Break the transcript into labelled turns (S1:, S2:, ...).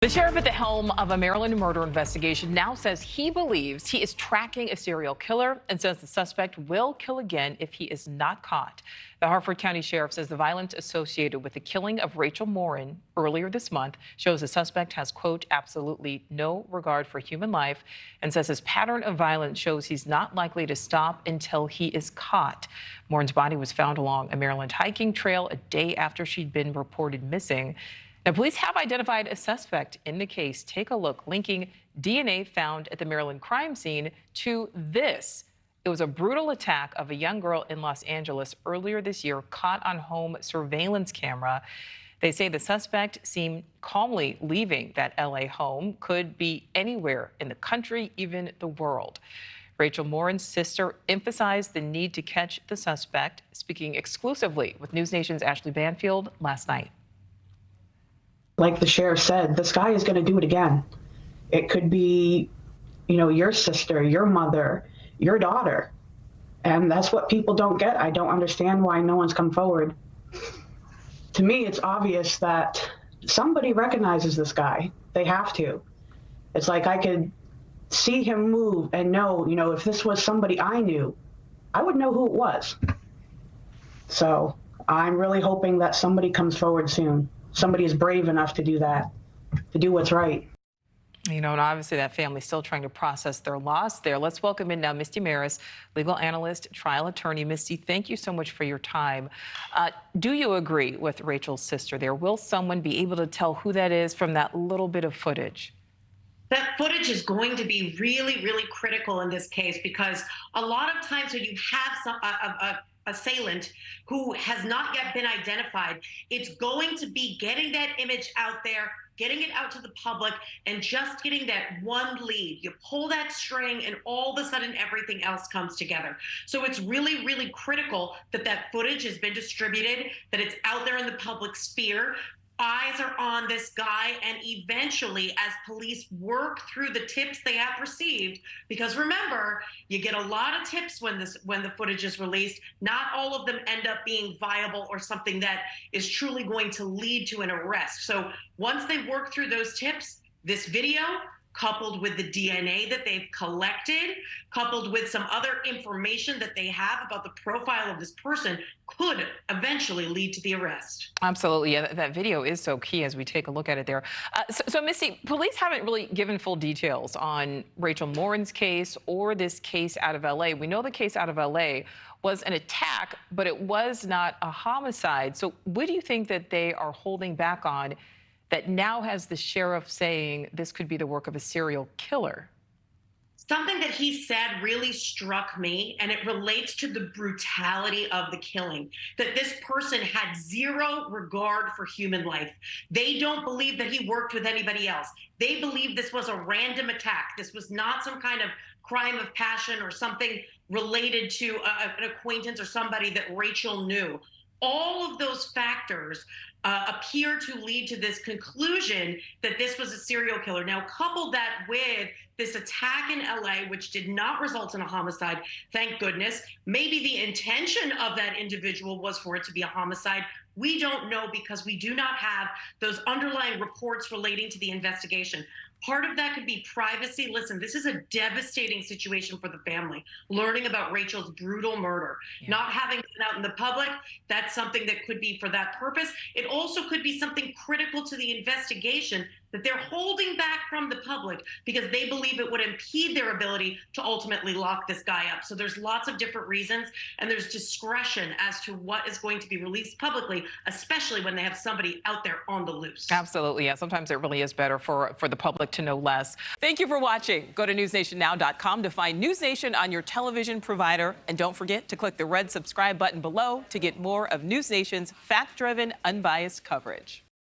S1: The sheriff at the helm of a Maryland murder investigation now says he believes he is tracking a serial killer and says the suspect will kill again if he is not caught. The Harford County Sheriff says the violence associated with the killing of Rachel Morin earlier this month shows the suspect has, quote, absolutely no regard for human life, and says his pattern of violence shows he's not likely to stop until he is caught. Morin's body was found along a Maryland hiking trail a day after she'd been reported missing. Now, police have identified a suspect in the case. Take a look, linking DNA found at the Maryland crime scene to this. It was a brutal attack of a young girl in Los Angeles earlier this year, caught on home surveillance camera. They say the suspect seen calmly leaving that LA home, could be anywhere in the country, even the world. Rachel Morin's sister emphasized the need to catch the suspect, speaking exclusively with NewsNation's Ashley Banfield last night.
S2: Like the sheriff said, this guy is going to do it again. It could be, your sister, your mother, your daughter. And that's what people don't get. I don't understand why no one's come forward. To me, it's obvious that somebody recognizes this guy. They have to. It's like I could see him move and know, if this was somebody I knew, I would know who it was. So I'm really hoping that somebody comes forward soon. Somebody is brave enough to do that, to do what's right.
S1: And obviously that family's still trying to process their loss there. Let's welcome in now Misty Marris, legal analyst, trial attorney. Misty, thank you so much for your time. Do you agree with Rachel's sister there? Will someone be able to tell who that is from that little bit of footage?
S3: That footage is going to be really, really critical in this case, because a lot of times when you have a assailant who has not yet been identified, it's going to be getting that image out there, getting it out to the public, and just getting that one lead. You pull that string and all of a sudden everything else comes together. So it's really, really critical that that footage has been distributed, that it's out there in the public sphere. Eyes are on this guy, and eventually, as police work through the tips they have received, because remember, you get a lot of tips when the footage is released. Not all of them end up being viable or something that is truly going to lead to an arrest. So once they work through those tips, this video, coupled with the DNA that they've collected, coupled with some other information that they have about the profile of this person, could eventually lead to the arrest.
S1: Absolutely. Yeah, that video is so key as we take a look at it there. So, Misty, police haven't really given full details on Rachel Morin's case or this case out of L.A. We know the case out of L.A. was an attack, but it was not a homicide. So what do you think that they are holding back on that now has the sheriff saying this could be the work of a serial killer?
S3: Something that he said really struck me, and it relates to the brutality of the killing, that this person had zero regard for human life. They don't believe that he worked with anybody else. They believe this was a random attack. This was not some kind of crime of passion or something related to an acquaintance or somebody that Rachel knew. All of those factors appear to lead to this conclusion that this was a serial killer. Now, couple that with this attack in LA, which did not result in a homicide, thank goodness. Maybe the intention of that individual was for it to be a homicide. We don't know, because we do not have those underlying reports relating to the investigation. Part of that could be privacy. Listen, this is a devastating situation for the family. Learning about Rachel's brutal murder, not having been out in the public, that's something that could be for that purpose. It also could be something critical to the investigation that they're holding back from the public because they believe it would impede their ability to ultimately lock this guy up. So there's lots of different reasons, and there's discretion as to what is going to be released publicly, especially when they have somebody out there on the loose.
S1: Absolutely. Yeah, sometimes it really is better for the public to know less. Thank you for watching. Go to newsnationnow.com to find News Nation on your television provider. And don't forget to click the red subscribe button below to get more of News Nation's fact-driven, unbiased coverage.